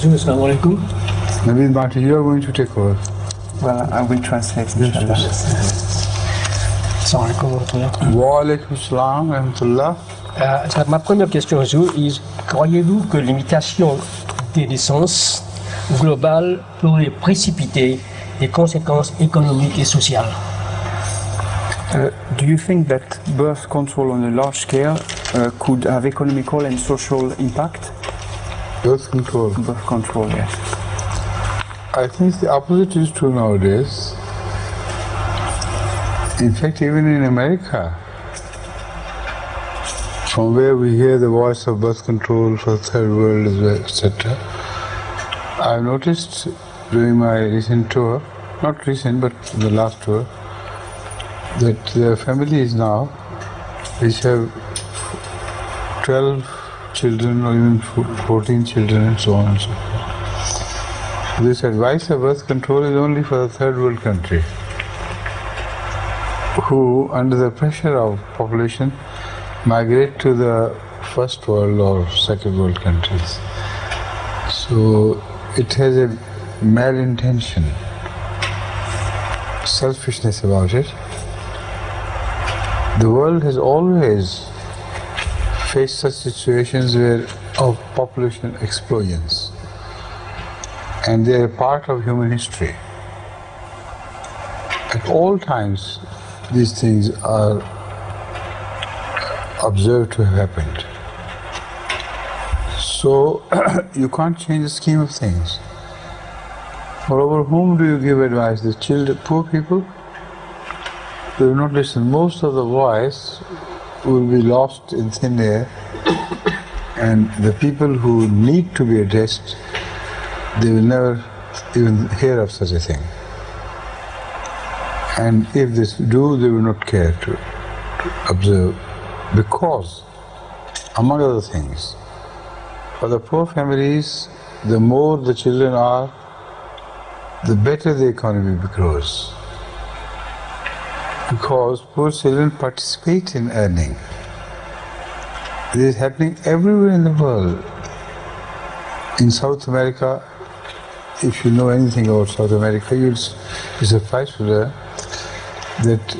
Assalamu alaikum. Naveed Bhatti, you are going to take over. Well, I will translate, inshallah. Assalamu alaikum wa rahmatullah. Wa alaikum salam wa rahmatullah. Ma première question est, croyez-vous que l'imitation des naissances globales pourrait précipiter des conséquences économiques et sociales? Do you think that birth control on a large scale could have economical and social impact? Birth control. Birth control, yes. I think the opposite is true nowadays. In fact, even in America, from where we hear the voice of birth control for the third world, etc., I've noticed during my recent tour, not recent, but the last tour, that there are families now which have 12 children or even 14 children and so on and so forth. This advice of birth control is only for the third world country, who, under the pressure of population, migrate to the first world or second world countries. So it has a malintention, selfishness about it. The world has always faced such situations of population explosions, and they are part of human history. At all times, these things are observed to have happened. So you can't change the scheme of things. Moreover, whom do you give advice? The children, poor people? They will not listen. Most of the voice will be lost in thin air, and the people who need to be addressed, they will never even hear of such a thing. And if they do, they will not care to observe, because, among other things, for the poor families, the more the children are, the better the economy grows. Because poor children participate in earning. This is happening everywhere in the world. In South America, if you know anything about South America, you'll be surprised to learn that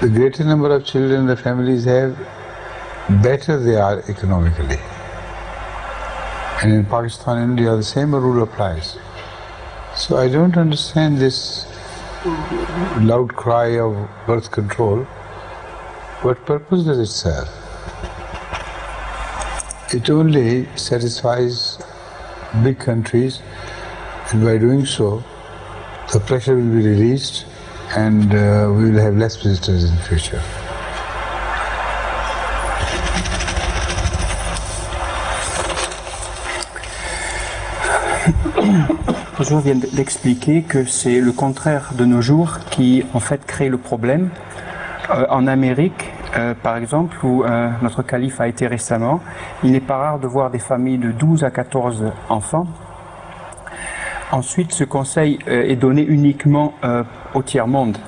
the greater number of children the families have, better they are economically. And in Pakistan and India, the same rule applies. So I don't understand this loud cry of birth control. What purpose does it serve? It only satisfies big countries, and by doing so, the pressure will be released, and we will have less visitors in the future. Je viens d'expliquer que c'est le contraire de nos jours qui en fait crée le problème. En Amérique, par exemple, où notre calife a été récemment, il n'est pas rare de voir des familles de 12 à 14 enfants. Ensuite, ce conseil est donné uniquement au tiers-monde,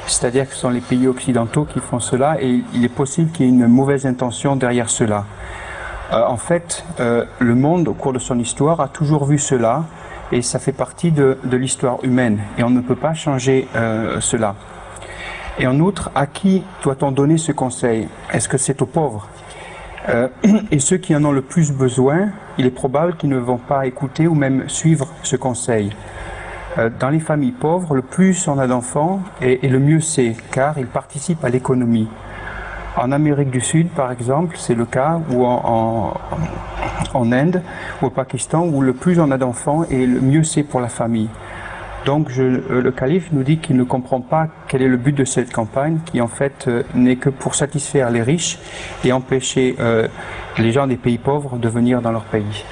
c'est-à-dire que ce sont les pays occidentaux qui font cela, et il est possible qu'il y ait une mauvaise intention derrière cela. En fait, le monde, au cours de son histoire, a toujours vu cela, et ça fait partie de l'histoire humaine, et on ne peut pas changer cela. Et en outre, à qui doit-on donner ce conseil? Est-ce que c'est aux pauvres? Et ceux qui en ont le plus besoin, il est probable qu'ils ne vont pas écouter ou même suivre ce conseil. Dans les familles pauvres, le plus on a d'enfants, et le mieux c'est, car ils participent à l'économie. En Amérique du Sud, par exemple, c'est le cas, ou en Inde, ou au Pakistan, où le plus on a d'enfants, et le mieux c'est pour la famille. Donc le calife nous dit qu'il ne comprend pas quel est le but de cette campagne, qui en fait n'est que pour satisfaire les riches et empêcher les gens des pays pauvres de venir dans leur pays.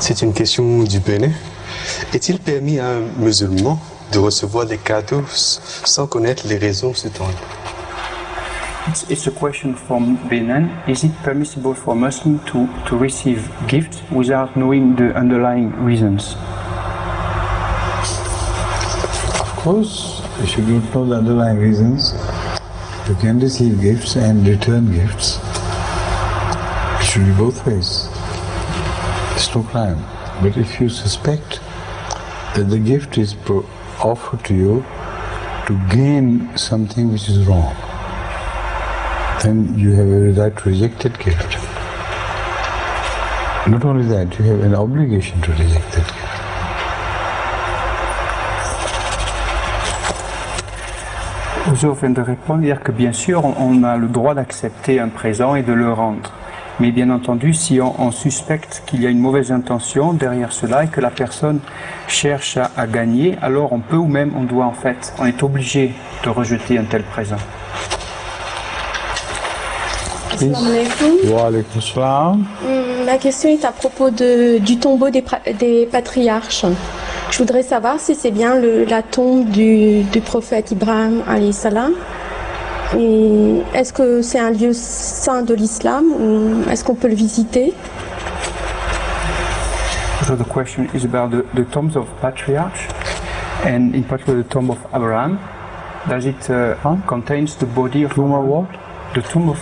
C'est une question du Bénin. Est-il permis à un musulman de recevoir des cadeaux sans connaître les raisons sous-tendues? It's a question from Benin. Is it permissible for Muslims to receive gifts without knowing the underlying reasons? Of course, if you don't know the underlying reasons, you can receive gifts and return gifts. should be both ways. It's no crime. But if you suspect that the gift is offered to you to gain something which is wrong, then you have every right to reject that gift. Not only that, you have an obligation to reject that gift. Ozo vient de répondre, dire que bien sûr, on a le droit d'accepter un présent et de le rendre. Mais bien entendu, si on suspecte qu'il y a une mauvaise intention derrière cela et que la personne cherche à gagner, alors on peut ou même on doit en fait, on est obligé de rejeter un tel présent. Assalamu alaikum. Wa alaykum salam. Ma question est à propos du tombeau des patriarches. Je voudrais savoir si c'est bien la tombe du prophète Ibrahim alayhi salam. Et est-ce que c'est un lieu saint de l'islam ou est-ce qu'on peut le visiter? So the question is about the tombs of patriarchs, and in particular the tomb of Abraham. Does it contains the body of Tomb of what? The tomb of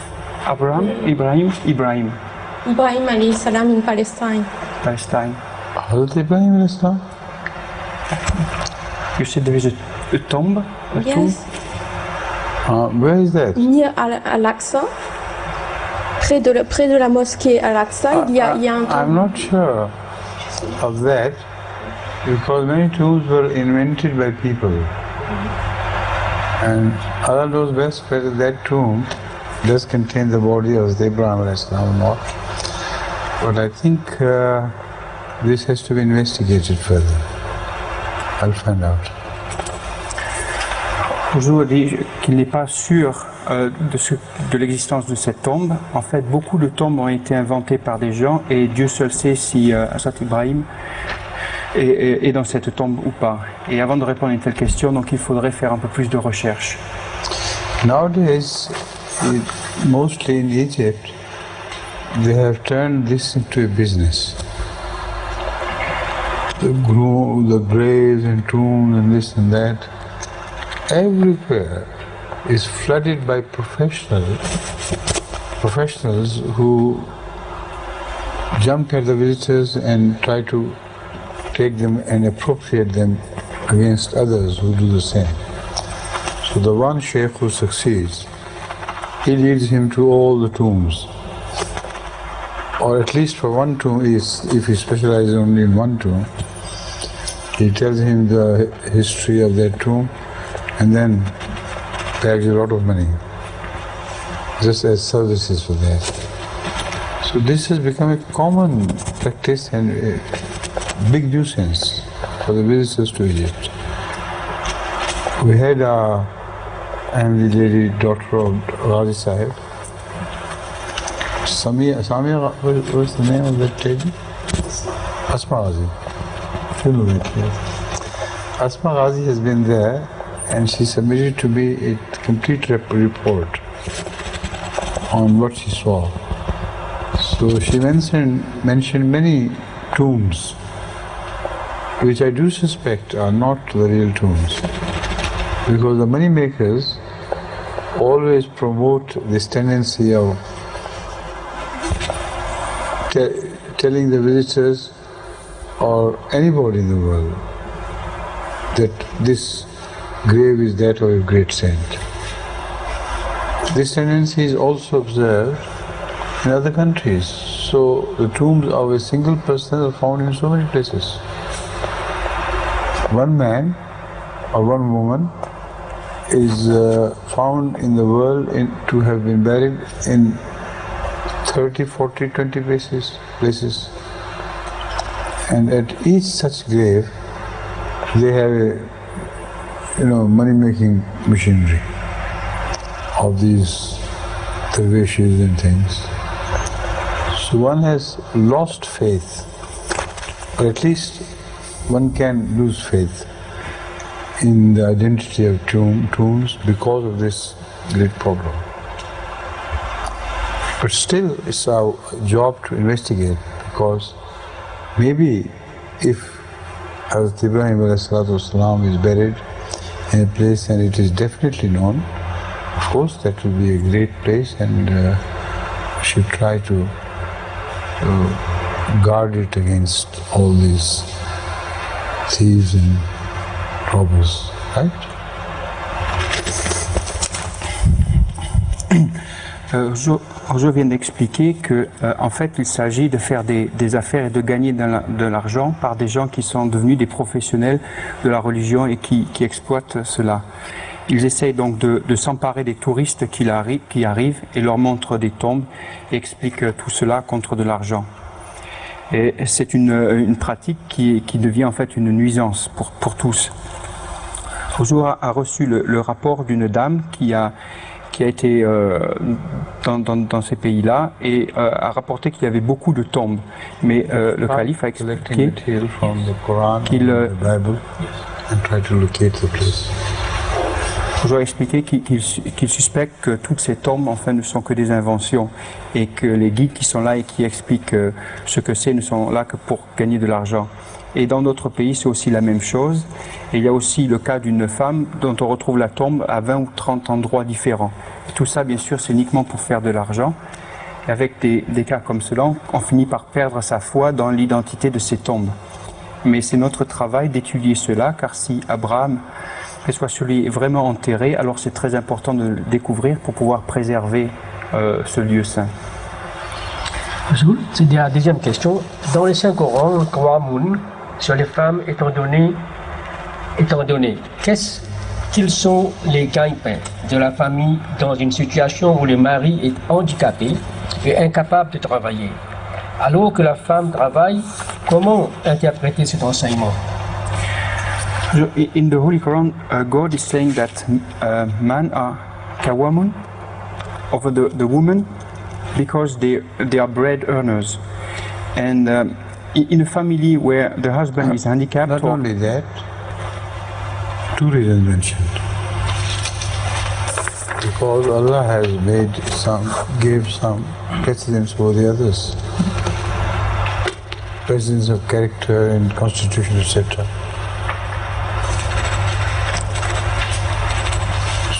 Abraham, Ibrahim Ibrahim alayhi salam in Palestine. Palestine. Hazrat Ibrahim alayhi salam? You said there is a tomb? A tomb? Yes. Where is that? Near Al-Aqsa. Près de la mosquée Al-Aqsa, il y a un tombe. I'm not sure of that because many tombs were invented by people. And Allah knows best whether that tomb does contain the body of Abraham alayhi salam or not. But I think this has to be investigated further. I'll find out. Ozo dit qu'il n'est pas sûr de l'existence de cette tombe. En fait, beaucoup de tombes ont été inventées par des gens et Dieu seul sait si Hazrat Ibrahim est dans cette tombe ou pas. Et avant de répondre à une telle question, donc il faudrait faire un peu plus de recherche. Nowadays, mostly in Egypt, they have turned this into a business. The graves and tombs and this and that, everywhere is flooded by professionals who jump at the visitors and try to take them and appropriate them against others who do the same. So the one sheikh who succeeds, he leads him to all the tombs. Or at least for one tomb, if he specializes only in one tomb, he tells him the history of that tomb and then pays a lot of money just as services for that. So this has become a common practice and a big nuisance for the visitors to Egypt. We had a Ahmadi lady, daughter of Ghazi Sahib. Samia, what's the name of that lady? Asma Ghazi. You know that, yes. Asma Ghazi has been there and she submitted to me a complete report on what she saw. So she mentioned many tombs which I do suspect are not the real tombs, because the money makers always promote this tendency of telling the visitors or anybody in the world that this grave is that of a great saint. This tendency is also observed in other countries. So the tombs of a single person are found in so many places. One man or one woman is found in the world to have been buried in 30, 40, 20 places. And at each such grave, they have a money-making machinery of these dervishes and things. So one has lost faith, or at least one can lose faith in the identity of tombs because of this great problem. But still, it's our job to investigate, because maybe if Hazrat Ibrahim ﷺ is buried in a place and it is definitely known, of course that will be a great place, and we should try to guard it against all these thieves and robbers, right? Je viens d'expliquer que, en fait, il s'agit de faire des affaires et de gagner de l'argent par des gens qui sont devenus des professionnels de la religion et qui exploitent cela. Ils essayent donc de s'emparer des touristes qui arrivent et leur montrent des tombes et expliquent tout cela contre de l'argent. Et c'est une pratique qui devient en fait une nuisance pour tous. Ojo a reçu le rapport d'une dame qui a été dans ces pays-là et a rapporté qu'il y avait beaucoup de tombes. Mais le calife a expliqué qu'il suspecte que toutes ces tombes enfin ne sont que des inventions et que les guides qui sont là et qui expliquent ce que c'est ne sont là que pour gagner de l'argent. Et dans d'autres pays, c'est aussi la même chose. Et il y a aussi le cas d'une femme dont on retrouve la tombe à 20 ou 30 endroits différents. Et tout ça, bien sûr, c'est uniquement pour faire de l'argent. Et avec des cas comme cela, on finit par perdre sa foi dans l'identité de ces tombes. Mais c'est notre travail d'étudier cela, car si Abraham soit celui vraiment enterré, alors c'est très important de le découvrir pour pouvoir préserver ce lieu saint. C'est la deuxième question. Dans le Saint-Coran, le Qur'an sur les femmes étant donné, quels sont les gagne-pains de la famille dans une situation où le mari est handicapé et incapable de travailler? Alors que la femme travaille, comment interpréter cet enseignement? In the Holy Quran, God is saying that men are kawamun over the women because they are bread earners. And in a family where the husband is handicapped... Not only that, two reasons mentioned. Because Allah has gave some precedence for the others. Precedence of character and constitution, etc.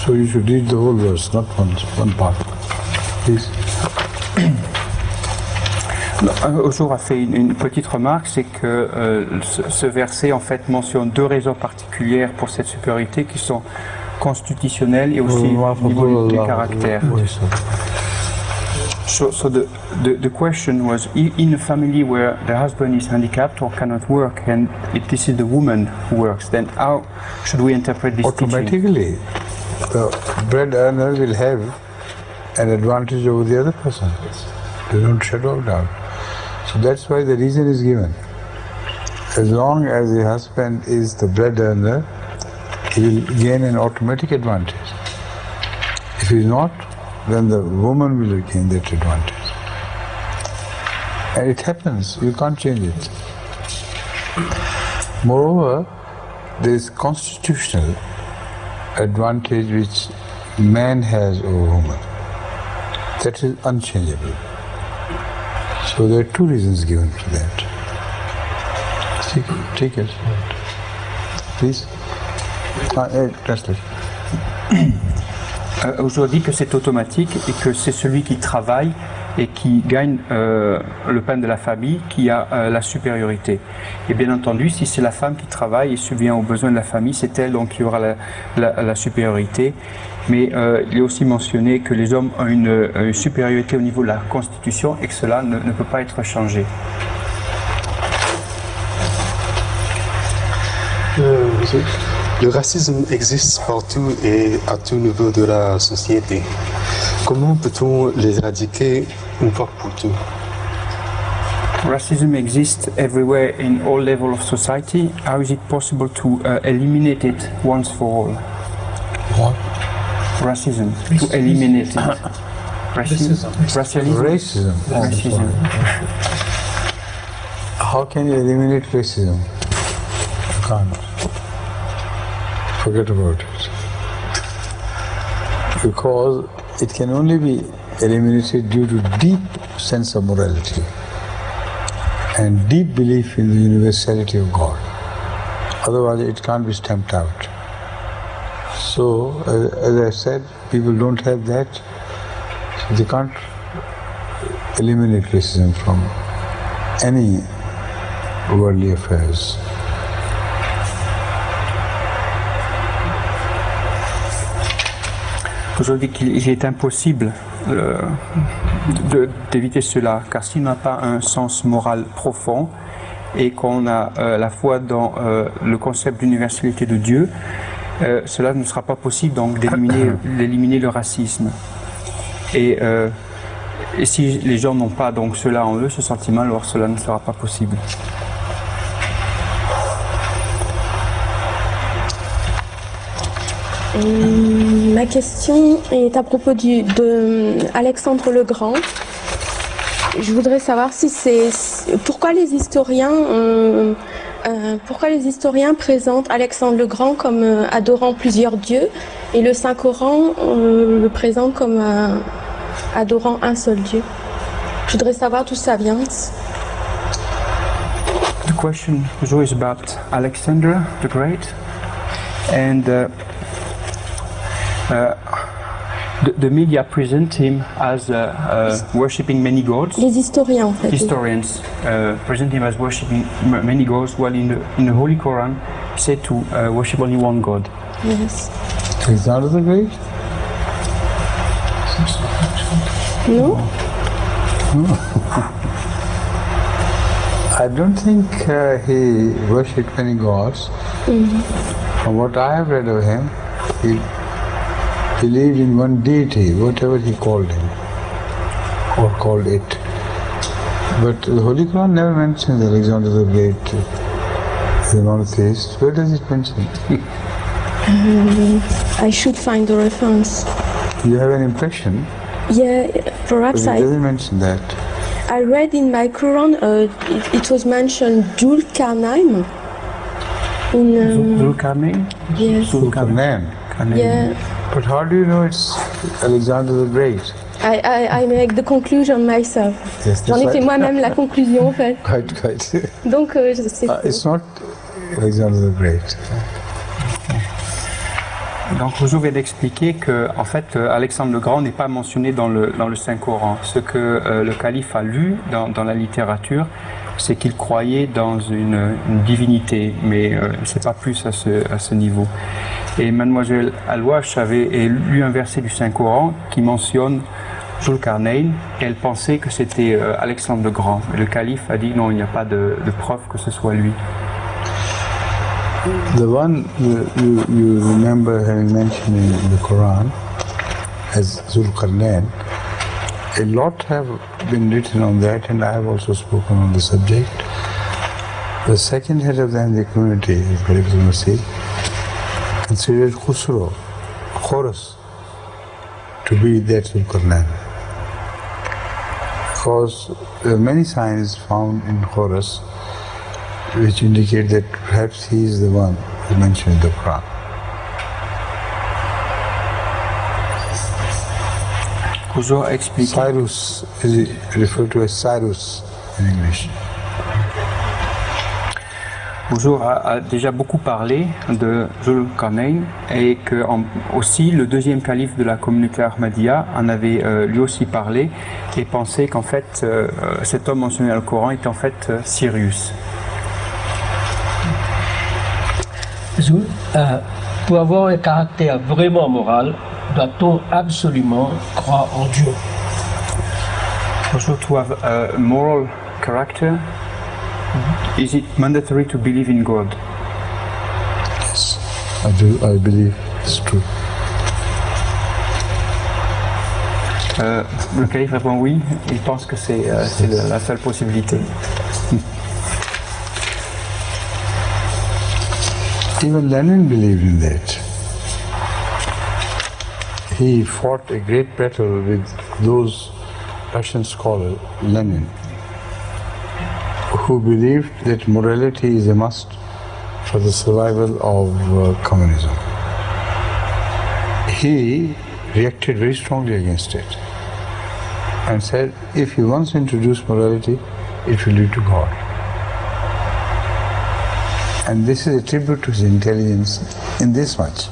So you should read the whole verse, not one part. Please. Ojo a fait une petite remarque, c'est que ce verset en fait mentionne deux raisons particulières pour cette supériorité qui sont constitutionnelles et aussi au niveau du caractère. So the question was, in a family where the husband is handicapped or cannot work, and if this is the woman who works, then how should we interpret this automatically, the bread earner will have an advantage over the other person. They don't shadow doubt. So that's why the reason is given. As long as the husband is the bread earner, he will gain an automatic advantage. If he is not, then the woman will gain that advantage. And it happens, you can't change it. Moreover, there is constitutional advantage which man has over woman. That is unchangeable. So there are two reasons given for that. Take it. Please. Translate. Aujourd'hui que c'est automatique et que c'est celui qui travaille et qui gagne le pain de la famille qui a la supériorité. Et bien entendu, si c'est la femme qui travaille et subvient aux besoins de la famille, c'est elle donc qui aura la supériorité. Mais il est aussi mentionné que les hommes ont une supériorité au niveau de la Constitution et que cela ne peut pas être changé. Le racisme existe partout et à tout niveau de la société. Comment peut-on l'éradiquer une fois pour toutes? Racism exists everywhere in all levels of society. How is it possible to eliminate it once for all? What? Racism. To eliminate it. Racism. Racism. How can you eliminate racism? You can't. Forget about it. Because it can only be eliminated due to deep sense of morality and deep belief in the universality of God. Otherwise it can't be stamped out. So, as I said, people don't have that, so they can't eliminate racism from any worldly affairs. Aujourd'hui, qu'il est impossible d'éviter cela, car s'il n'a pas un sens moral profond et qu'on a la foi dans le concept d'universalité de Dieu, cela ne sera pas possible donc d'éliminer le racisme. Et si les gens n'ont pas donc cela en eux, ce sentiment, alors cela ne sera pas possible. Ma question est à propos de Alexandre le Grand. Je voudrais savoir si pourquoi les historiens présentent Alexandre le Grand comme adorant plusieurs dieux et le Saint-Coran le présente comme adorant un seul Dieu. Je voudrais savoir d'où ça vient. The question is about Alexander the Great and the media present him as worshipping many gods. Les historiens en fait. Historians present him as worshipping many gods, while in the Holy Quran said to worship only one God. Yes. Alexander the Great? No? I don't think he worshipped many gods. From what I have read of him, he believed in one deity, whatever he called him or called it. But the Holy Quran never mentions Alexander the Great as a monotheist. Where does it mention? I should find the reference. You have an impression, Yeah, perhaps but it doesn't mention that. I read in my Quran it was mentioned Zulkarnain. Zulkarnain? Yes. Zulkarnain. Yeah. But how do you know it's Alexander the Great? I make the conclusion myself. Yes, J'en ai that's fait right. moi-même la conclusion en fait. Quite. Donc je sais. It's not Alexander the Great. Donc Rousseau vient d'expliquer que en fait Alexandre le Grand n'est pas mentionné dans le Saint-Coran. Ce que le calife a lu dans la littérature, c'est qu'il croyait dans une divinité, mais c'est pas plus à ce niveau. Et Mademoiselle Al-Wash avait lu un verset du Saint-Coran qui mentionne Zulkarnain, et elle pensait que c'était Alexandre le Grand. Et le calife a dit non, il n'y a pas de preuve que ce soit lui. The one you remember having mentioned in the Quran as Zulkarnain, a lot have been written on that, and I have also spoken on the subject. The second head of the Ahmadi community, Khalifat al-Masih, considered Khorus, to be that Zulkarnain. Because there are many signs found in Khorus which indicate that perhaps he is the one who mentioned in the Quran. Rousseau a expliqué. Cyrus is referred to as Cyrus in English. Rousseau a déjà beaucoup parlé de Zulkarnain et que aussi le deuxième calife de la communauté Ahmadiyya en avait lui aussi parlé et pensait qu'en fait cet homme mentionné dans le Coran était en fait Sirius. Pour avoir un caractère vraiment moral, doit-on absolument croire en Dieu? Also, to have a moral character, is it mandatory to believe in God? Yes, I believe it's true. Le calife répond oui, il pense que c'est la seule possibilité. Even Lenin believed in that. He fought a great battle with those Russian scholars, Lenin, who believed that morality is a must for the survival of communism. He reacted very strongly against it and said, if you once introduce morality, it will lead to God. And this is a tribute to his intelligence in this much,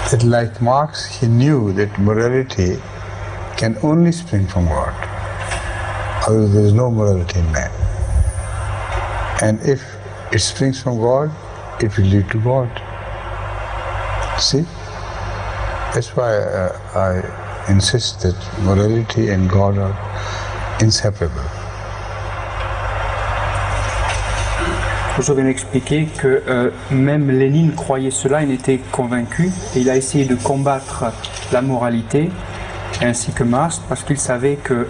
that like Marx, he knew that morality can only spring from God. Otherwise there is no morality in man. And if it springs from God, it will lead to God. See? That's why I insist that morality and God are inseparable. Je viens d'expliquer que même Lénine croyait cela, il était convaincu et il a essayé de combattre la moralité ainsi que Marx parce qu'il savait que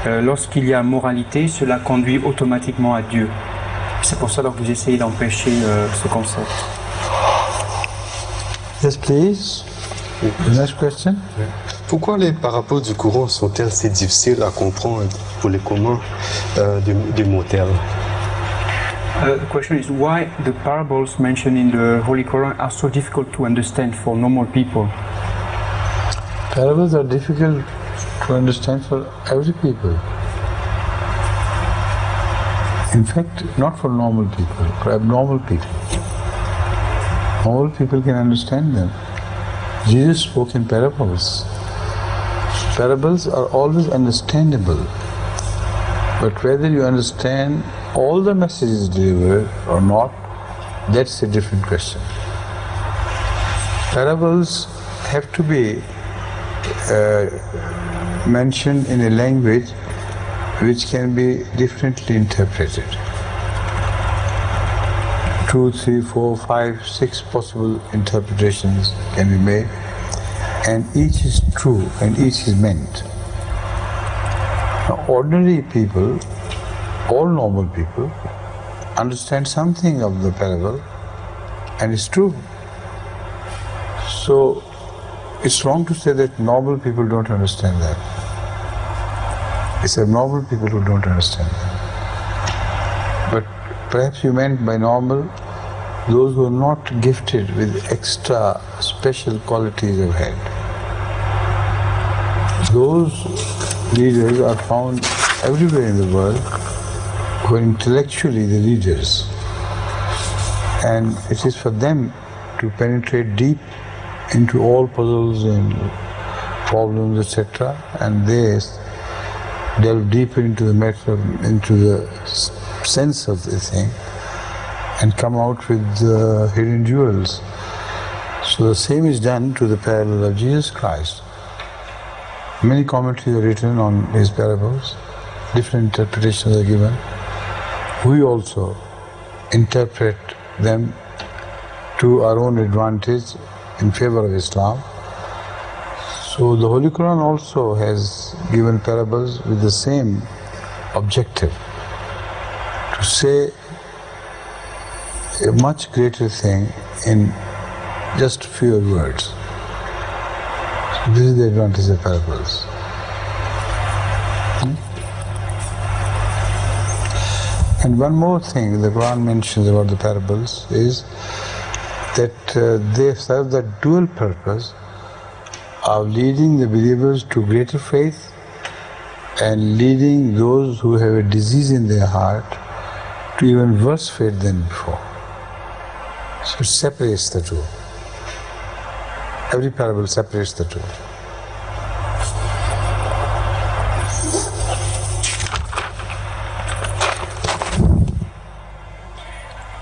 lorsqu'il y a moralité, cela conduit automatiquement à Dieu. C'est pour ça que j'ai essayé d'empêcher ce concept. Yes, please. Next question. Pourquoi les paraboles du Coran sont-elles si difficiles à comprendre pour les communs des mortels? The question is why the parables mentioned in the Holy Quran are so difficult to understand for normal people. Parables are difficult to understand for every people. In fact, not for normal people, for abnormal people. Normal people can understand them. Jesus spoke in parables. Parables are always understandable. But whether you understand all the messages delivered or not, that's a different question. Parables have to be mentioned in a language which can be differently interpreted. 2, 3, 4, 5, 6 possible interpretations can be made, and each is true and each is meant. Now, ordinary people, all normal people, understand something of the parable and it's true. So it's wrong to say that normal people don't understand that. It's abnormal people who don't understand that. But perhaps you meant by normal those who are not gifted with extra special qualities of head. Those leaders are found everywhere in the world who are intellectually the leaders, and it is for them to penetrate deep into all puzzles and problems, etc., and they delve deeper into the matter, into the sense of the thing, and come out with the hidden jewels. So the same is done to the parable of Jesus Christ. Many commentaries are written on his parables, different interpretations are given. We also interpret them to our own advantage in favor of Islam. So the Holy Quran also has given parables with the same objective, to say a much greater thing in just fewer words. This is the advantage of parables. And one more thing the Quran mentions about the parables is that they serve the dual purpose of leading the believers to greater faith and leading those who have a disease in their heart to even worse faith than before. So it separates the two. Every parable separates the two.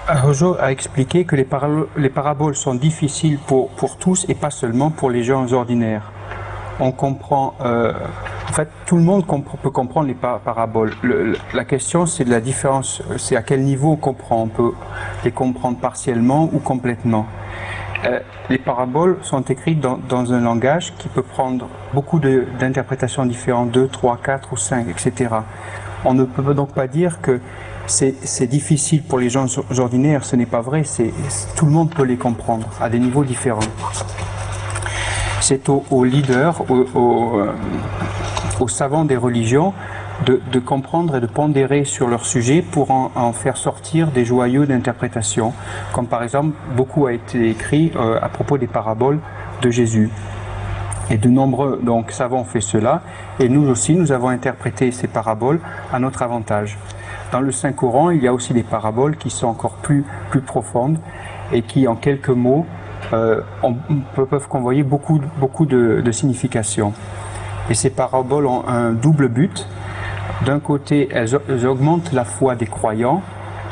Rojo a expliqué que les paraboles sont difficiles pour tous et pas seulement pour les gens ordinaires. On comprend, en fait, tout le monde peut comprendre les paraboles. La question, c'est de la différence, c'est à quel niveau on comprend. On peut les comprendre partiellement ou complètement. Les paraboles sont écrites dans un langage qui peut prendre beaucoup d'interprétations différentes, 2, 3, 4 ou 5, etc. On ne peut donc pas dire que c'est difficile pour les gens ordinaires, ce n'est pas vrai, tout le monde peut les comprendre à des niveaux différents. C'est aux leaders, aux savants des religions de comprendre et de pondérer sur leur sujet pour en faire sortir des joyaux d'interprétation, comme par exemple beaucoup a été écrit à propos des paraboles de Jésus. Et de nombreux savants ont fait cela, et nous aussi nous avons interprété ces paraboles à notre avantage. Dans le Saint-Coran, il y a aussi des paraboles qui sont encore plus profondes et qui, en quelques mots, peuvent convoyer beaucoup de significations. Et ces paraboles ont un double but. d'un côté, elles augmentent la foi des croyants,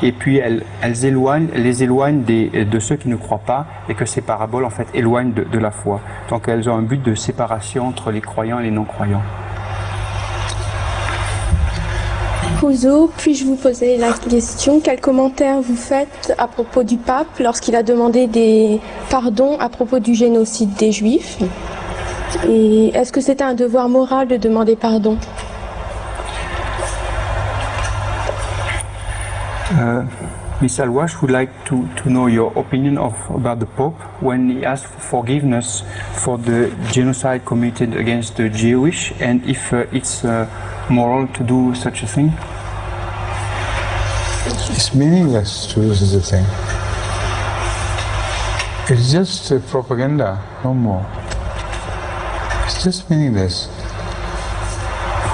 et puis elles les éloignent de ceux qui ne croient pas, et que ces paraboles en fait éloignent de la foi. Donc elles ont un but de séparation entre les croyants et les non-croyants. Huzo, puis-je vous poser la question, quel commentaire vous faites à propos du pape lorsqu'il a demandé des pardons à propos du génocide des Juifs? Et est-ce que c'était un devoir moral de demander pardon? Miss Alwash would like to know your opinion about the Pope when he asked forgiveness for the genocide committed against the Jewish, and if it's moral to do such a thing. It's meaningless to do such a thing. It's just propaganda, no more. It's just meaningless.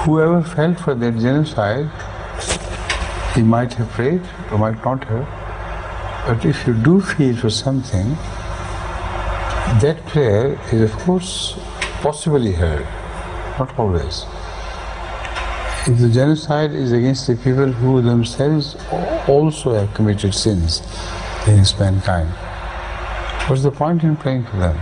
Whoever fell for that genocide, he might have prayed or might not have, but if you do feel for something, that prayer is of course possibly heard, not always. If the genocide is against the people who themselves also have committed sins against mankind, what's the point in praying for them?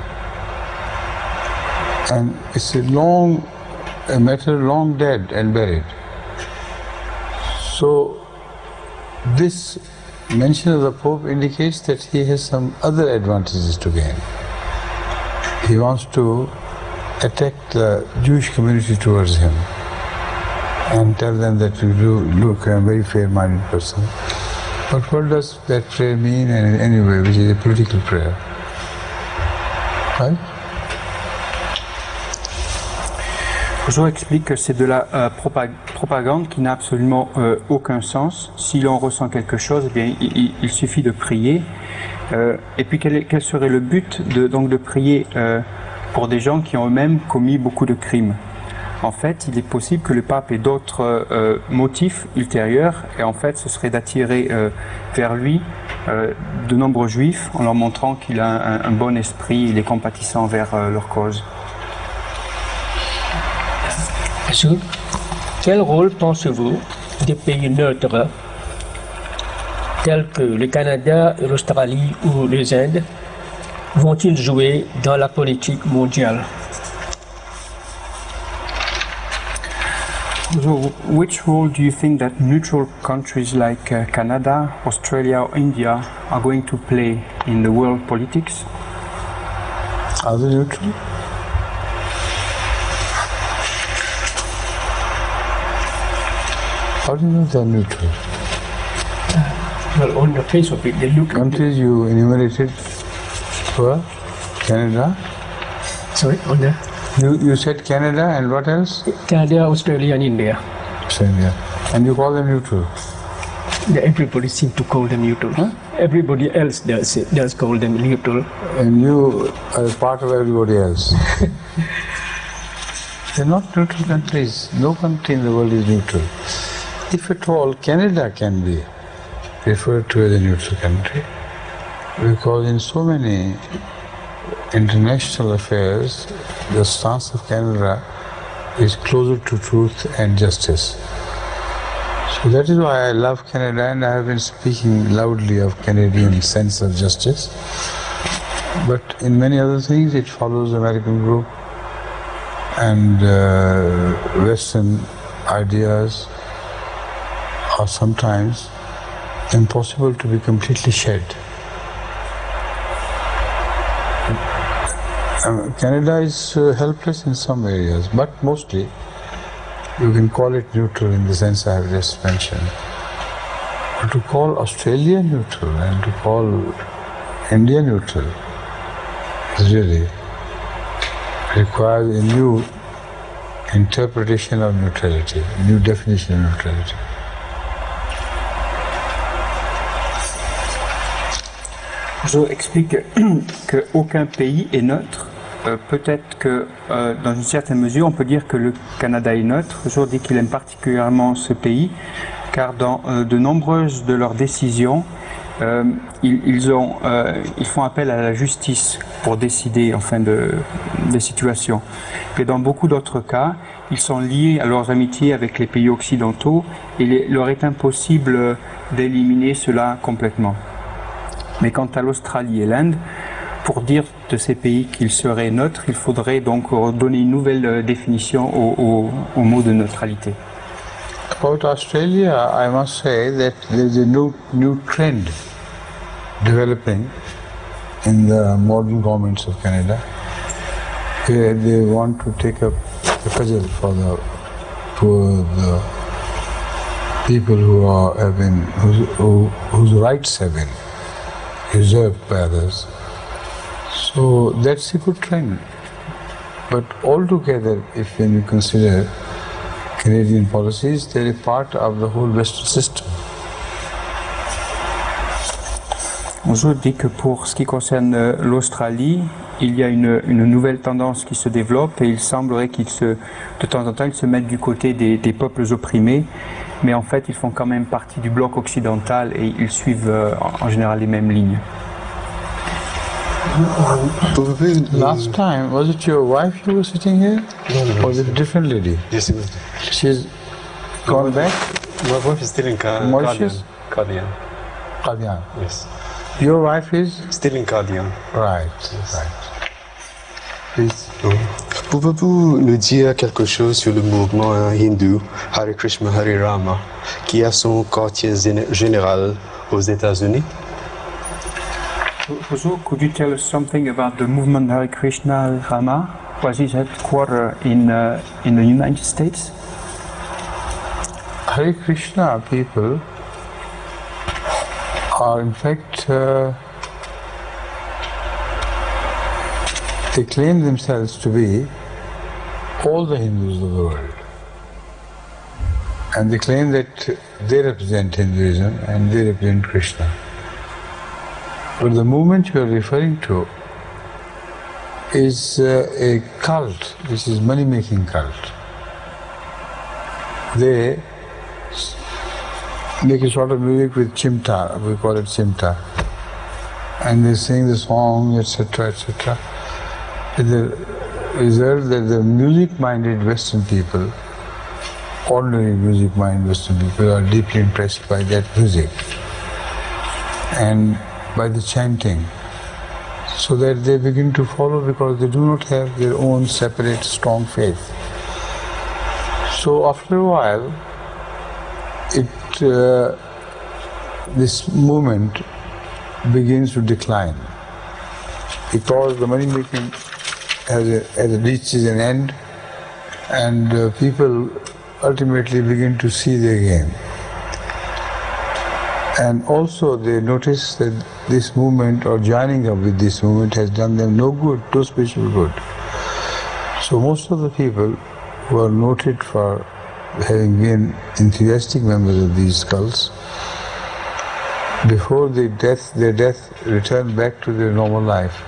And it's a matter long dead and buried. So this mention of the Pope indicates that he has some other advantages to gain. He wants to attack the Jewish community towards him and tell them that you do look a very fair-minded person. But what does that prayer mean in any way, which is a political prayer? Right? Huzo explique que c'est de la propagande qui n'a absolument aucun sens. Si l'on ressent quelque chose, eh bien, il suffit de prier. Et puis quel serait le but donc de prier pour des gens qui ont eux-mêmes commis beaucoup de crimes? En fait, il est possible que le pape ait d'autres motifs ultérieurs, et en fait, ce serait d'attirer vers lui de nombreux juifs en leur montrant qu'il a un bon esprit, il est compatissant vers leur cause. Quel rôle pensez-vous des pays neutres tels que le Canada, l'Australie ou les Indes vont-ils jouer dans la politique mondiale? So, which role do you think that neutral countries like Canada, Australia or India are going to play in the world politics? Are they neutral? How do you know they're neutral? Well, on the face of it, they look... Countries you enumerated were Canada? Sorry, on the... You said Canada and what else? Canada, Australia and India. Australia. And you call them neutral? Everybody seems to call them neutral. Huh? Everybody else does call them neutral. And you are part of everybody else. They're not neutral countries. No country in the world is neutral. If at all, Canada can be referred to as a neutral country, because in so many international affairs, the stance of Canada is closer to truth and justice. So that is why I love Canada, and I have been speaking loudly of Canadian sense of justice. But in many other things, it follows American group and Western ideas are sometimes impossible to be completely shed. Canada is helpless in some areas, but mostly you can call it neutral in the sense I have just mentioned. But to call Australia neutral and to call India neutral is really requires a new interpretation of neutrality, a new definition of neutrality. Je explique qu'aucun pays est neutre. Peut-être que dans une certaine mesure, on peut dire que le Canada est neutre. Je dis qu'il aime particulièrement ce pays, car dans de nombreuses de leurs décisions, ils font appel à la justice pour décider enfin des situations. Et dans beaucoup d'autres cas, ils sont liés à leurs amitiés avec les pays occidentaux et il leur est impossible d'éliminer cela complètement. Mais quant à l'Australie et l'Inde, pour dire de ces pays qu'ils seraient neutres, il faudrait donc donner une nouvelle définition au mot de neutralité. About Australia, I must say that there is a new trend developing in the modern governments of Canada, where they want to take up the cudgel for the people whose rights have been usurped by others. So that's a good trend. But altogether, if when you consider Canadian policies, they're a part of the whole Western system. Je dis que pour ce qui concerne l'Australie, il y a une nouvelle tendance qui se développe et il semblerait de temps en temps, ils se mettent du côté des peuples opprimés, mais en fait, ils font quand même partie du bloc occidental et ils suivent en général les mêmes lignes. Last time, was it your wife who was sitting here? No. Or was it a different lady? Yes, it was. She's gone back? My wife is still in Mauritius? Cardigan. Cardigan. Yes. Your wife is? Still in Cardigan. Right, Yes. right. Please. Pouvez-vous nous dire quelque chose sur le mouvement hindou Hare Krishna Hare Rama qui a son quartier général aux États-Unis? Huzu, could you tell us something about the movement Hare Krishna Hare Rama? Was its headquarters in the United States? Hare Krishna people are in fact, they claim themselves to be all the Hindus of the world. And they claim that they represent Hinduism and they represent Krishna. But the movement you are referring to is a cult. This is money-making cult. They make a sort of music with chimta, we call it chimta, and they sing the song, etc., etc. The result that the music-minded Western people, ordinary music-minded Western people, are deeply impressed by that music and by the chanting, so that they begin to follow because they do not have their own separate strong faith. So after a while, this movement begins to decline because the money making reaches an end, and people ultimately begin to see their game. And also they notice that this movement or joining up with this movement has done them no good, no spiritual good. So most of the people who are noted for having been enthusiastic members of these cults, before their death return back to their normal life.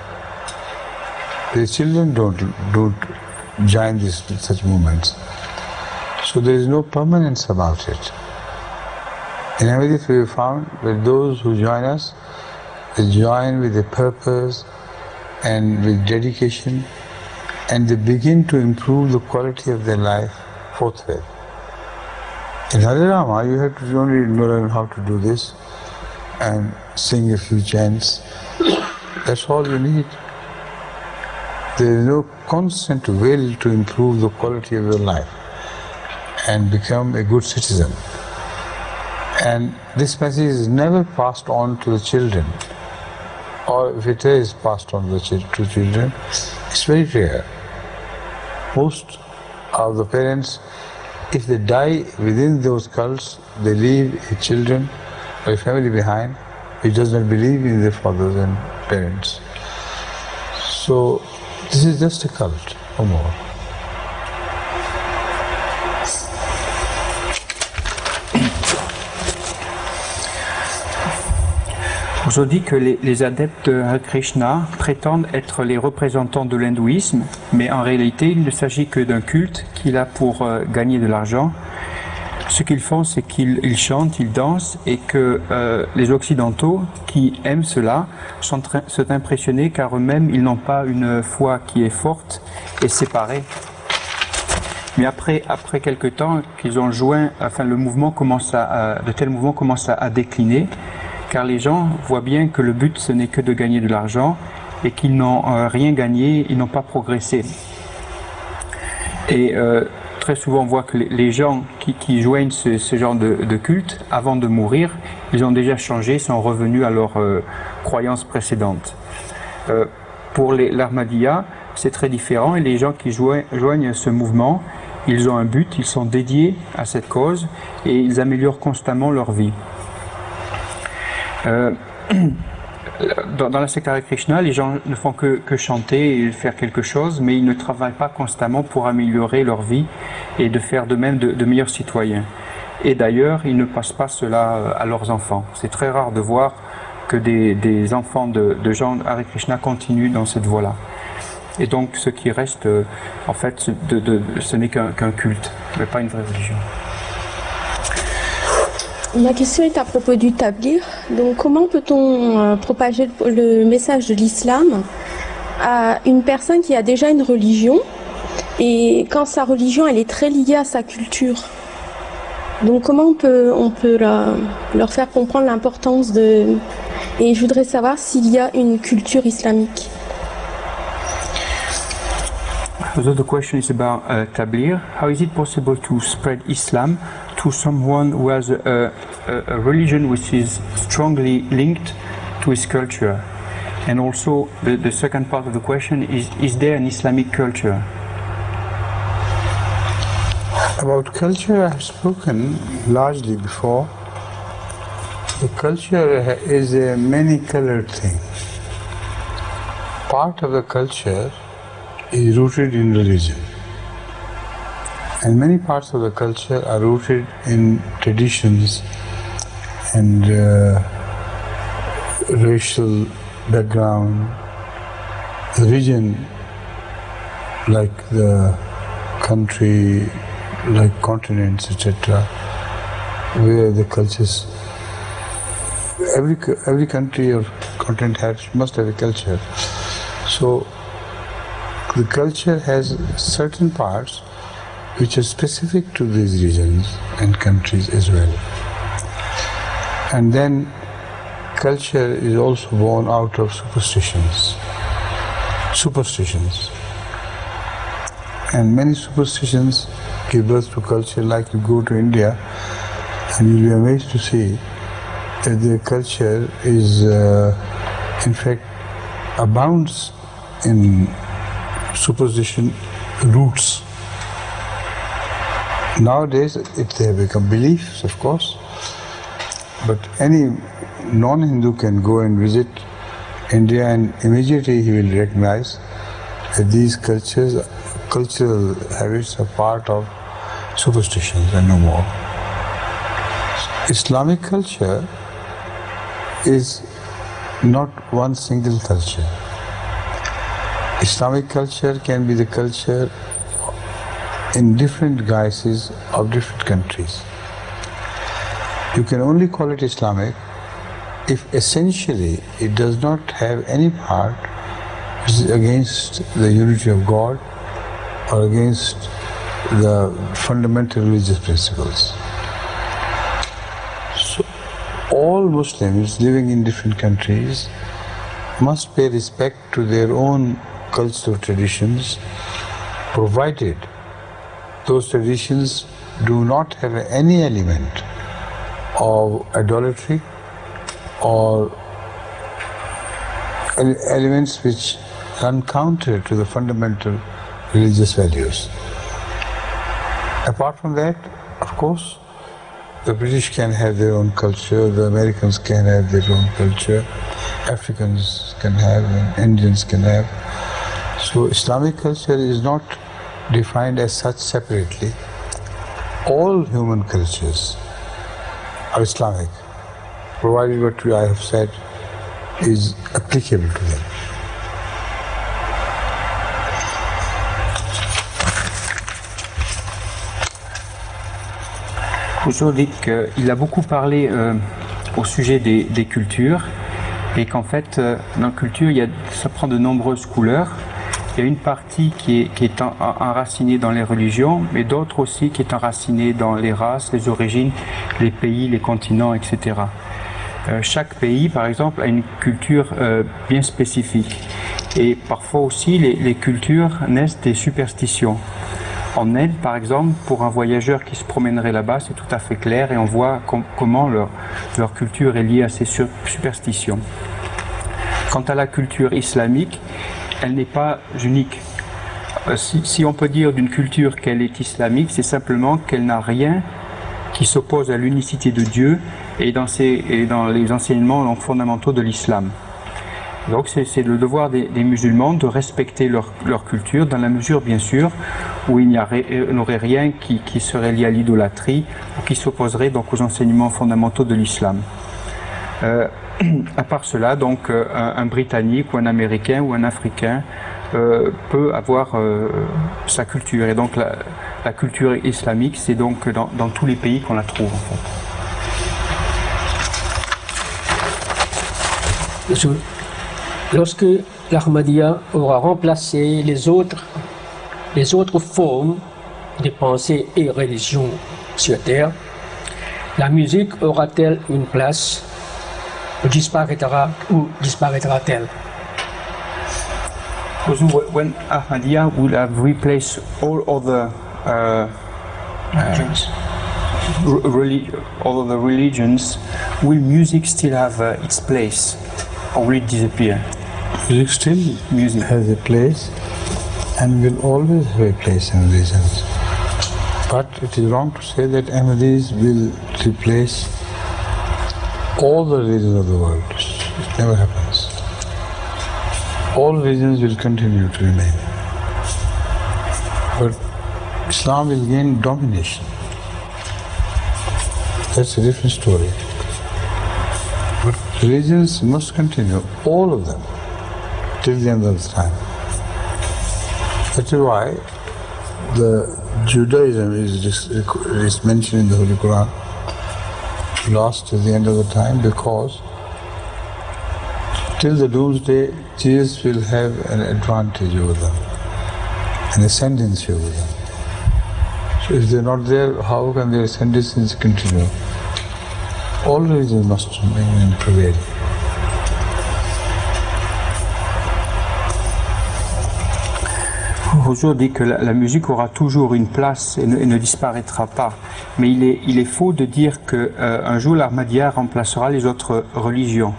Their children don't join such movements. So there is no permanence about it. In America we have found that those who join us, they join with a purpose and with dedication, and they begin to improve the quality of their life forthwith. In Hare Rama, you have to only learn how to do this and sing a few chants. That's all you need. There is no constant will to improve the quality of your life and become a good citizen. And this message is never passed on to the children, or if it is passed on to children, it's very rare. Most of the parents, if they die within those cults, they leave a children or a family behind which does not believe in their fathers and parents. So this is just a cult, no more. Je dis que les adeptes de Hare Krishna prétendent être les représentants de l'hindouisme, mais en réalité il ne s'agit que d'un culte qui a pour gagner de l'argent. Ce qu'ils font, c'est qu'ils chantent, ils dansent, et que les Occidentaux qui aiment cela sont impressionnés car eux-mêmes, ils n'ont pas une foi qui est forte et séparée. Mais après quelque temps qu'ils ont joint, enfin le mouvement de tels mouvements commencent à décliner, car les gens voient bien que le but ce n'est que de gagner de l'argent et qu'ils n'ont rien gagné, ils n'ont pas progressé. Et très souvent on voit que les gens qui joignent ce genre de culte, avant de mourir, ils ont déjà changé, sont revenus à leurs croyances précédentes. Pour l'Ahmadiyya, c'est très différent, et les gens qui joignent ce mouvement, ils ont un but, ils sont dédiés à cette cause et ils améliorent constamment leur vie. Dans la secte Hare Krishna, les gens ne font que chanter et faire quelque chose, mais ils ne travaillent pas constamment pour améliorer leur vie et de faire de même de meilleurs citoyens. Et d'ailleurs, ils ne passent pas cela à leurs enfants. C'est très rare de voir que des enfants de gens Hare Krishna continuent dans cette voie-là. Et donc, ce qui reste, en fait, ce n'est qu'un culte, mais pas une vraie religion. Ma question est à propos du tabligh. Donc, comment peut-on propager le message de l'islam à une personne qui a déjà une religion et quand sa religion elle est très liée à sa culture? Donc, comment on peut leur faire comprendre l'importance de... Et je voudrais savoir s'il y a une culture islamique. So the question is about tabligh. How is it possible to spread Islam to someone who has a religion which is strongly linked to his culture? And also the second part of the question is there an Islamic culture? About culture I have spoken largely before. The culture is a many-colored thing. Part of the culture is rooted in religion, and many parts of the culture are rooted in traditions and racial background, region, like the country, like continents, etc., where the cultures, every country or continent must have a culture. So the culture has certain parts which are specific to these regions and countries as well. And then culture is also born out of superstitions. And many superstitions give birth to culture. Like you go to India and you'll be amazed to see that their culture is in fact abounds in superstition roots. Nowadays they have become beliefs, of course, but any non-Hindu can go and visit India and immediately he will recognize that these cultural habits are part of superstitions and no more. Islamic culture is not one single culture. Islamic culture can be the culture in different guises of different countries. You can only call it Islamic if essentially it does not have any part which is against the unity of God or against the fundamental religious principles. So all Muslims living in different countries must pay respect to their own cultural traditions, provided those traditions do not have any element of idolatry or elements which run counter to the fundamental religious values. Apart from that, of course, the British can have their own culture, the Americans can have their own culture, Africans can have, and Indians can have. So Islamic culture is not defined as such separately. All human cultures are Islamic, provided what I have said is applicable to them. Rousseau dit qu'il a beaucoup parlé au sujet des cultures et qu'en fait, dans la culture, ça prend de nombreuses couleurs. Il y a une partie qui est enracinée dans les religions, mais d'autres aussi qui est enracinée dans les races, les origines, les pays, les continents, etc. Chaque pays, par exemple, a une culture bien spécifique. Et parfois aussi, les cultures naissent des superstitions. En Inde, par exemple, pour un voyageur qui se promènerait là-bas, c'est tout à fait clair et on voit comment leur culture est liée à ces superstitions. Quant à la culture islamique, elle n'est pas unique. Si on peut dire d'une culture qu'elle est islamique, c'est simplement qu'elle n'a rien qui s'oppose à l'unicité de Dieu et dans les enseignements fondamentaux de l'islam. Donc c'est le devoir des musulmans de respecter leur culture dans la mesure bien sûr où il n'aurait rien qui serait lié à l'idolâtrie ou qui s'opposerait donc aux enseignements fondamentaux de l'islam. À part cela, donc un Britannique ou un Américain ou un Africain peut avoir sa culture et donc la culture islamique c'est donc dans tous les pays qu'on la trouve en fait. Lorsque l'Ahmadiyya aura remplacé les autres formes de pensée et religion sur Terre, la musique aura-t-elle une place ou disparaîtra-t-elle? When Ahmadiyya will have replaced all other all other religions, will music still have its place or will it disappear? Music still has a place and will always have a place in religions. But it is wrong to say that Ahmadis will replace all the religions of the world. It never happens. All religions will continue to remain. But Islam will gain domination. That's a different story. But religions must continue, all of them, till the end of the time. That is why the Judaism is mentioned in the Holy Quran, lost till the end of the time, because till the doomsday, Jesus will have an advantage over them, an ascendancy over them. So if they're not there, how can their ascendancy continue? All religions must remain and prevail. Rousseau dit que la musique aura toujours une place et ne disparaîtra pas. Mais il est faux de dire qu'un jour l'Ahmadiyya remplacera les autres religions.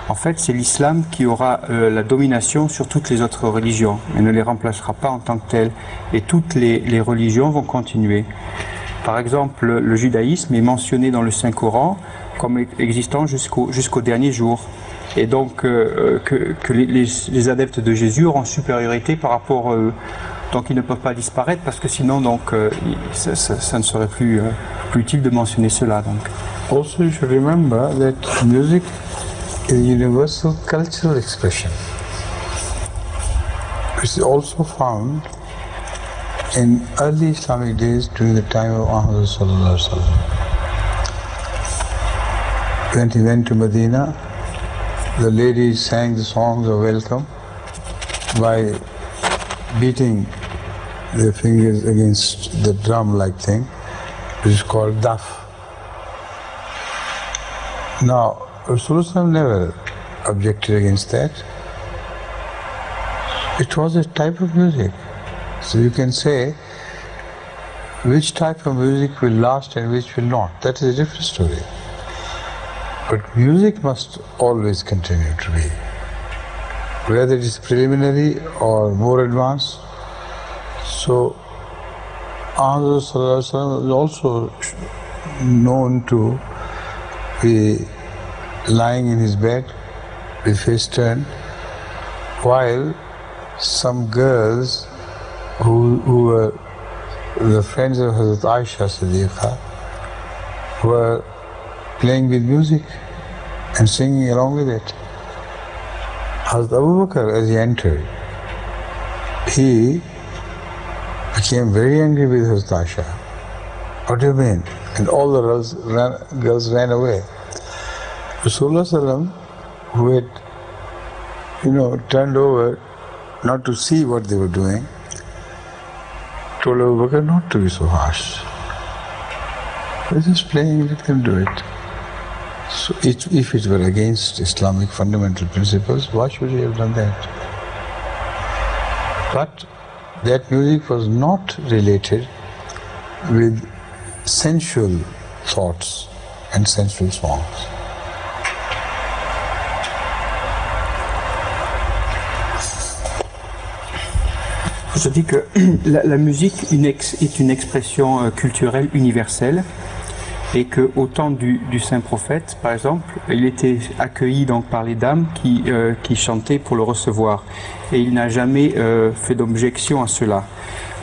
En fait, c'est l'islam qui aura la domination sur toutes les autres religions, mais ne les remplacera pas en tant que telles. Et toutes les religions vont continuer. Par exemple, le judaïsme est mentionné dans le Saint-Coran comme existant jusqu'au dernier jour. Et donc que les adeptes de Jésus auront supériorité par rapport à eux. Donc ils ne peuvent pas disparaître parce que sinon ça ne serait plus utile de mentionner cela. Donc. Also you should remember that music is a universal cultural expression. It's also found in early Islamic days during the time of Muhammad sallallahu alaihi wasallam. When he went to Medina, the ladies sang the songs of welcome by beating their fingers against the drum-like thing, which is called daf. Now, Rasulullah never objected against that. It was a type of music. So you can say which type of music will last and which will not. That is a different story. But music must always continue to be. Whether it is preliminary or more advanced. So, Muhammad is also known to be lying in his bed with face turned, while some girls who were the friends of Hazrat Aisha Siddiqa were playing with music and singing along with it. Hazrat Abu Bakr, as he entered, he became very angry with Hazrat Aisha What do you mean? And all the girls ran away. Rasulullah, who had, turned over not to see what they were doing, told Abu Bakr not to be so harsh. They're just playing, let them do it. So if it were against Islamic fundamental principles, why should he have done that? But that music was not related with sensual thoughts and sensual songs. Je dis que la musique est une expression culturelle universelle et qu'au temps du saint prophète, par exemple, il était accueilli donc par les dames qui chantaient pour le recevoir et il n'a jamais fait d'objection à cela.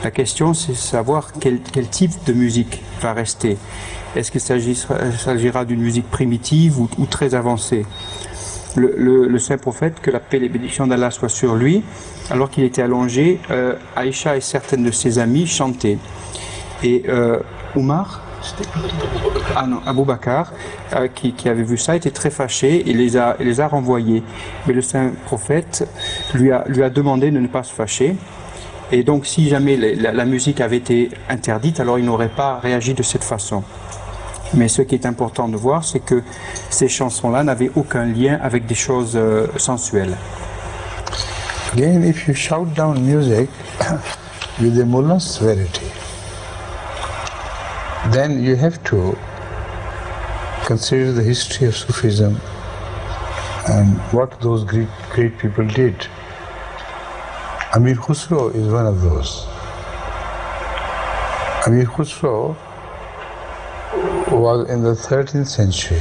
La question, c'est de savoir quel type de musique va rester. Est-ce qu'il s'agira d'une musique primitive ou très avancée? Le saint prophète, que la paix et les bénédictions d'Allah soient sur lui, alors qu'il était allongé, Aïcha et certaines de ses amies chantaient. Et Abu Bakr, qui avait vu ça, était très fâché et les a renvoyés. Mais le saint prophète lui a demandé de ne pas se fâcher. Et donc, si jamais la musique avait été interdite, alors il n'aurait pas réagi de cette façon. Mais ce qui est important de voir, c'est que ces chansons-là n'avaient aucun lien avec des choses sensuelles. Again, if you shout down music with a mullah severity, then you have to consider the history of Sufism and what those great people did. Amir Khusro is one of those. Amir Khusro was in the 13th century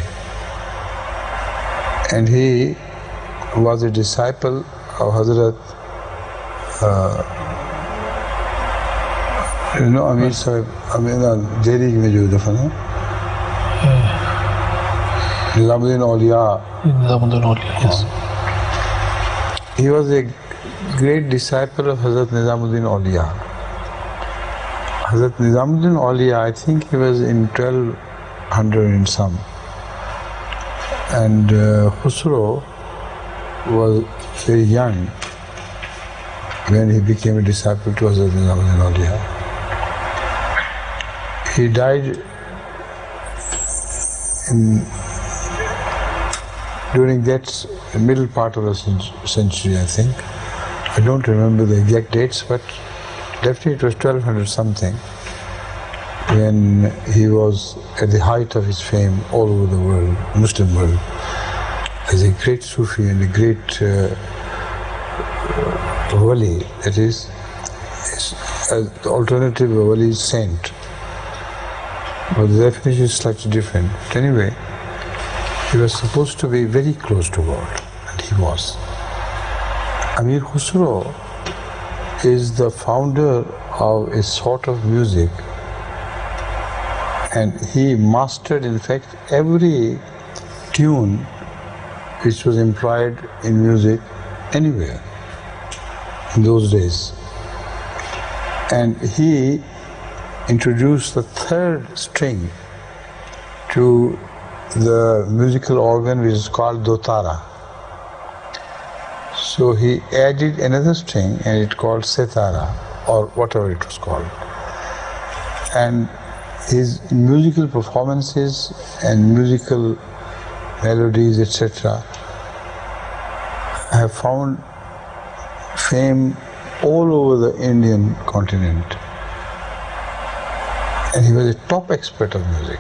and he was a disciple of Hazrat Amir Sahib, Delhi में जो दफन है Nizamuddin Auliya. Nizamuddin Auliya, yes. He was a great disciple of Hazrat Nizamuddin Auliya. Hazrat Nizamuddin Auliya, I think he was in 1200 and some. And Khusro was very young when he became a disciple to Hazrat Nizamuddin Auliya. He died during that middle part of the century, I think. I don't remember the exact dates, but definitely it was 1200 something when he was at the height of his fame all over the world, Muslim world, as a great Sufi and a great wali, that is, the alternative of wali is saint. But the definition is slightly different. But anyway, he was supposed to be very close to God, and he was. Amir Khusro is the founder of a sort of music, and he mastered, in fact, every tune which was employed in music anywhere in those days. And he introduced the third string to the musical organ, which is called dotara. So he added another string and it called setara, or whatever it was called. And his musical performances and musical melodies, etc., have found fame all over the Indian continent. And he was a top expert of music.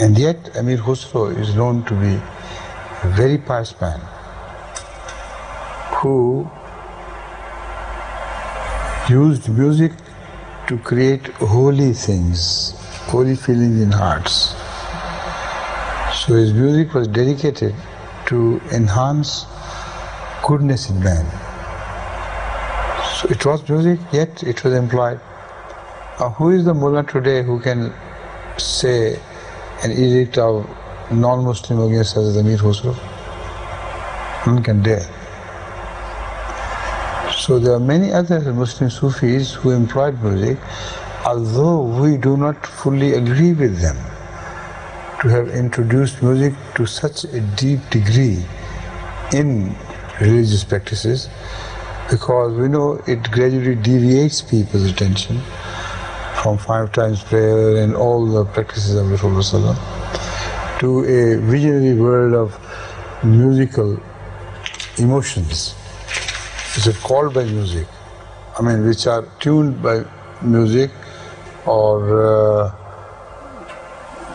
And yet Amir Khusro is known to be a very pious man who used music to create holy things, holy feelings in hearts. So his music was dedicated to enhance goodness in man. So it was music, yet it was employed. Who is the mullah today who can say an edict of non-Muslim against Hazrat Amir Khusro? None can dare. So there are many other Muslim Sufis who employed music, although we do not fully agree with them, to have introduced music to such a deep degree in religious practices, because we know it gradually deviates people's attention from 5 times prayer and all the practices of Rasulullah to a visionary world of musical emotions, which are called by music, which are tuned by music or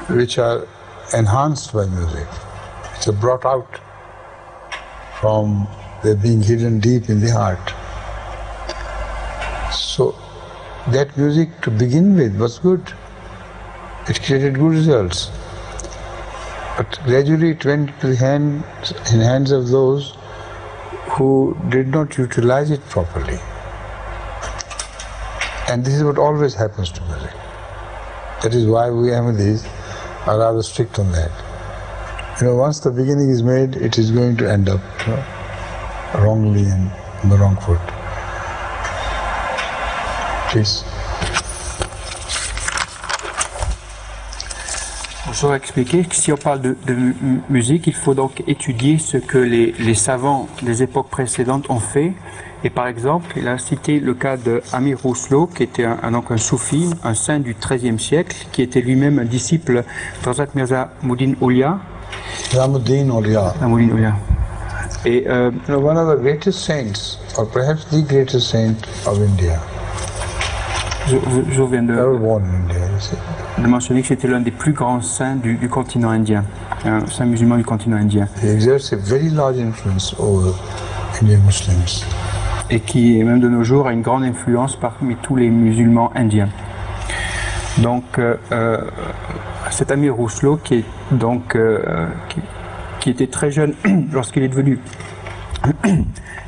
which are enhanced by music, which are brought out from their being hidden deep in the heart. So that music to begin with was good. It created good results. But gradually it went to the hands of those who did not utilize it properly. And this is what always happens to music. That is why we Ahmadis are rather strict on that. Once the beginning is made, it is going to end up wrongly and on the wrong foot. Please. J'aurais expliqué que si on parle de musique, il faut donc étudier ce que les savants des époques précédentes ont fait. Et par exemple, il a cité le cas de Amir Rousselot, qui était donc un soufi, un saint du XIIIe siècle, qui était lui-même un disciple de Hazrat Mirza Muhyiddin Aulia. Muhyiddin Aulia. Muhyiddin Aulia. Et one of the greatest saints, or perhaps the greatest saint of India. Je viens de mentionner que c'était l'un des plus grands saints du continent indien, un saint musulman du continent indien. He exerts a very large influence over Indian Muslims. Et qui, même de nos jours, a une grande influence parmi tous les musulmans indiens. Donc, cet Amir Rousselot, qui était très jeune lorsqu'il est devenu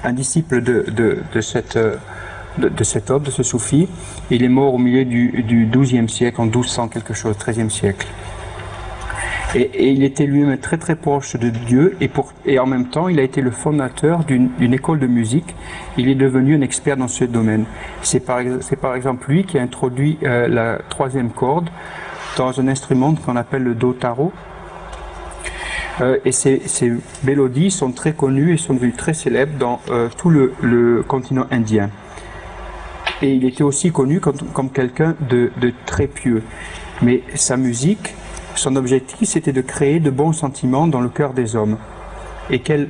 un disciple de cet homme, de ce soufi, il est mort au milieu du XIIe siècle, en 1200 quelque chose, XIIIe siècle. Et il était lui-même très très proche de Dieu et en même temps il a été le fondateur d'une école de musique. Il est devenu un expert dans ce domaine. C'est par exemple lui qui a introduit la 3e corde dans un instrument qu'on appelle le do-taro. Et ces mélodies sont très connues et sont devenues très célèbres dans tout le continent indien. Et il était aussi connu comme quelqu'un de très pieux. Mais sa musique, son objectif, c'était de créer de bons sentiments dans le cœur des hommes. Et quel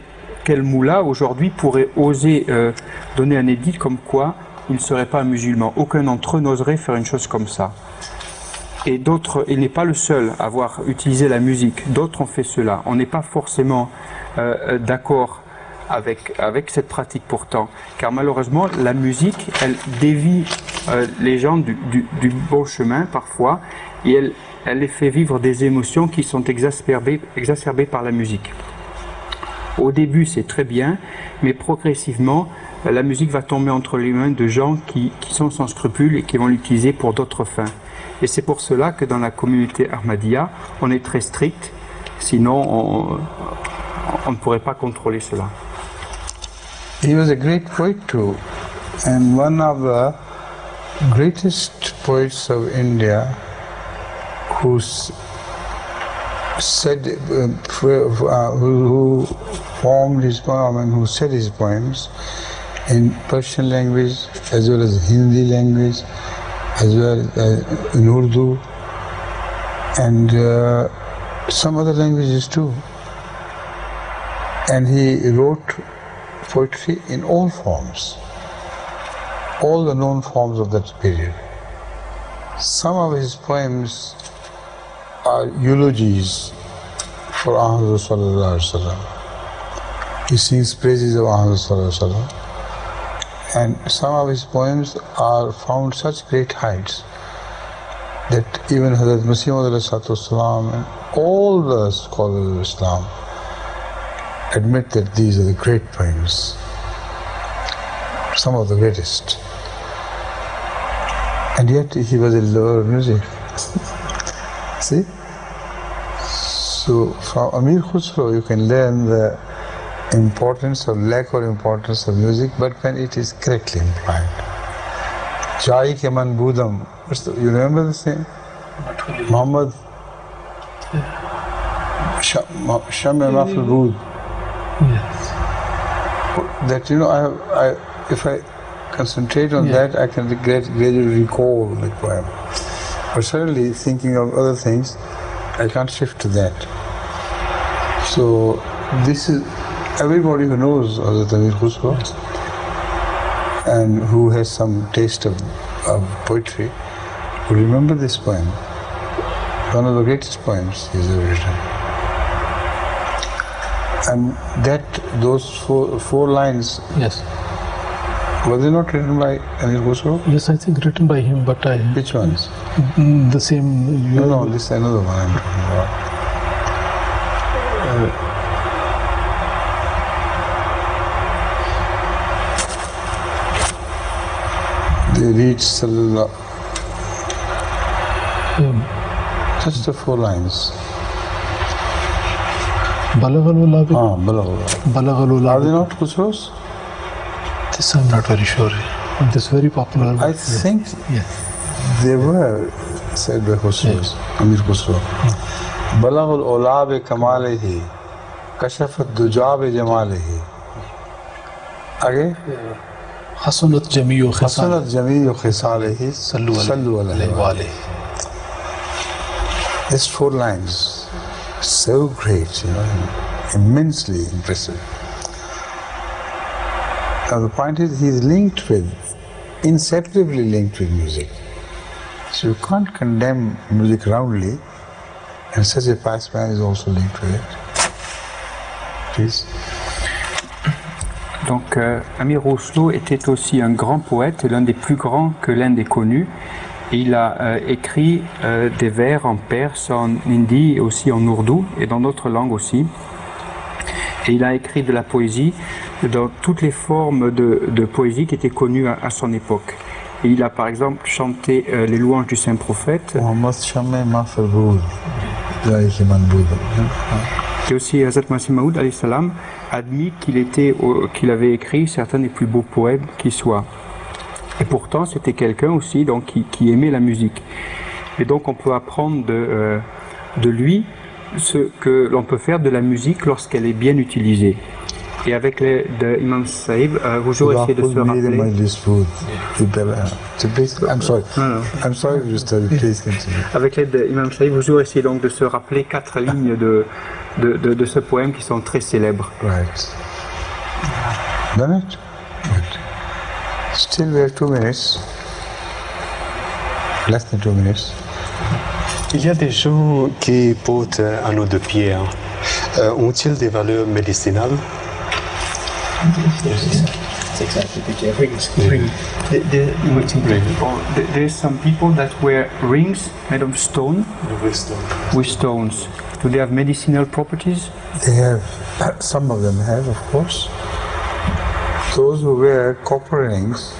moula aujourd'hui pourrait oser donner un édit comme quoi il ne serait pas un musulman? Aucun d'entre eux n'oserait faire une chose comme ça. Et d'autres, il n'est pas le seul à avoir utilisé la musique. D'autres ont fait cela. On n'est pas forcément d'accord avec cette pratique pourtant, car malheureusement la musique, elle dévie les gens du bon chemin parfois, et elle les fait vivre des émotions qui sont exacerbées par la musique. Au début c'est très bien, mais progressivement la musique va tomber entre les mains de gens qui sont sans scrupules et qui vont l'utiliser pour d'autres fins. Et c'est pour cela que dans la communauté Ahmadiyya, on est très strict, sinon on ne pourrait pas contrôler cela. He was a great poet too, and one of the greatest poets of India who formed his poem and who said his poems in Persian language as well as Hindi language as well as in Urdu and some other languages too. And he wrote poetry in all forms, all the known forms of that period. Some of his poems are eulogies for Ahmad Sallallahu Alaihi Wasallam. He sings praises of Ahmad Sallallahu Alaihi Wasallam. And some of his poems are found such great heights that even Hazrat Masih Maud and all the scholars of Islam admit that these are the great poems, some of the greatest. And yet he was a lover of music. See? So from Amir Khusro you can learn the importance or lack of importance of music, but when it is correctly implied. Chai Keman Budam. You remember the same? Not really. Muhammad Sham Mafal Bud. Yes. That, you know, if I concentrate on that, I can gradually recall the poem. But certainly, thinking of other things, I can't shift to that. So, this is everybody who knows Hazrat Amir Khusro and who has some taste of poetry will remember this poem. One of the greatest poems he's ever written. And those four lines, Yes. were they not written by Amir Khusro? Yes, I think written by him, but Which ones? the same. No, this is another one I'm talking about. They reach Sallallahu. Just the four lines. Balaghalullah. Balagh. Balaghalullah. Are they not Khusro's? This I'm not very sure. This is very popular. I think Yes. they were said by Khusro's, Amir Khusro. Balagh al-ula bi kamalihi, kashafat duja bi jamalihi. Again? Hasanat Jamiu Khisal. Hasanat Jamiu Khisalihi, Sallu Sallu alayhi wa alayhi. These four lines, so great, you know, immensely impressive. Now the point is, he's linked with, inseparably linked with music. So you can't condemn music roundly, and such a pious man is also linked with it. Please. Donc Amir Khusro était aussi un grand poète, l'un des plus grands que l'Inde ait connu. Et il a écrit des vers en perse, en hindi et aussi en ourdou et dans d'autres langues aussi. Et il a écrit de la poésie dans toutes les formes de poésie qui étaient connues à son époque. Et il a par exemple chanté les louanges du saint prophète. Et aussi Hazrat Masih Maud alayhi salam admis qu'il avait écrit certains des plus beaux poèmes qui soient. Et pourtant, c'était quelqu'un aussi donc, qui aimait la musique. Et donc, on peut apprendre de lui ce que l'on peut faire de la musique lorsqu'elle est bien utilisée. Et avec l'aide d'Imam Sahib, vous jouez essayé de se rappeler. I'm sorry, please continue. Avec l'aide d'Imam Sahib, vous jouez essayé donc de se rappeler 4 lignes de ce poème qui sont très célèbres. Right. Done it? Good. Still we have 2 minutes. Less than 2 minutes. Il y a des gens qui portent un anneau de pierre. Ont-ils des valeurs médicinales? There's some people that wear rings made of stone with stones. Do they have medicinal properties? They have, some of them have, of course. Those who wear copper rings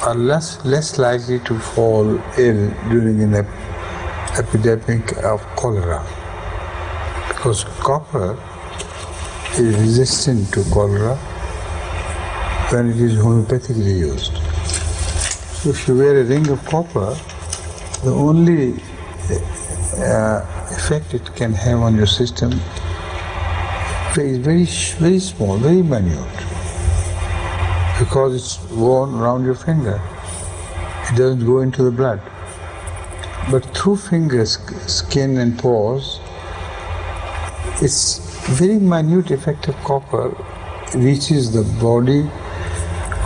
are less likely to fall ill during an epidemic of cholera, because copper is resistant to cholera when it is homeopathically used. So if you wear a ring of copper, the only effect it can have on your system is very small, very minute, because it's worn around your finger. It doesn't go into the blood. But through fingers, skin and pores, its very minute effect of copper reaches the body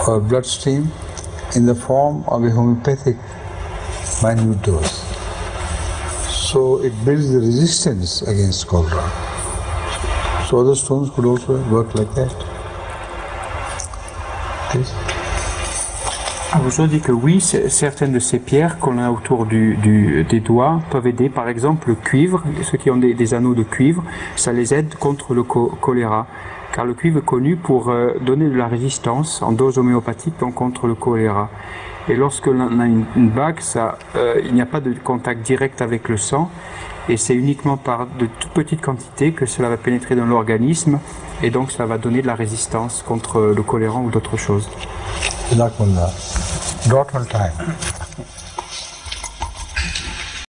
or bloodstream in the form of a homeopathic minute dose. So it builds the resistance against cholera. So other stones could also work like that. Please. Vous dit que oui, certaines de ces pierres qu'on a autour des doigts peuvent aider. Par exemple, le cuivre, ceux qui ont des anneaux de cuivre, ça les aide contre le choléra. Car le cuivre est connu pour donner de la résistance en dose homéopathique donc contre le choléra. Et lorsque l'on a une bague, il n'y a pas de contact direct avec le sang. Et c'est uniquement par de toutes petites quantités que cela va pénétrer dans l'organisme. Et donc ça va donner de la résistance contre le choléra ou d'autres choses. Jazakumullah. dot on time.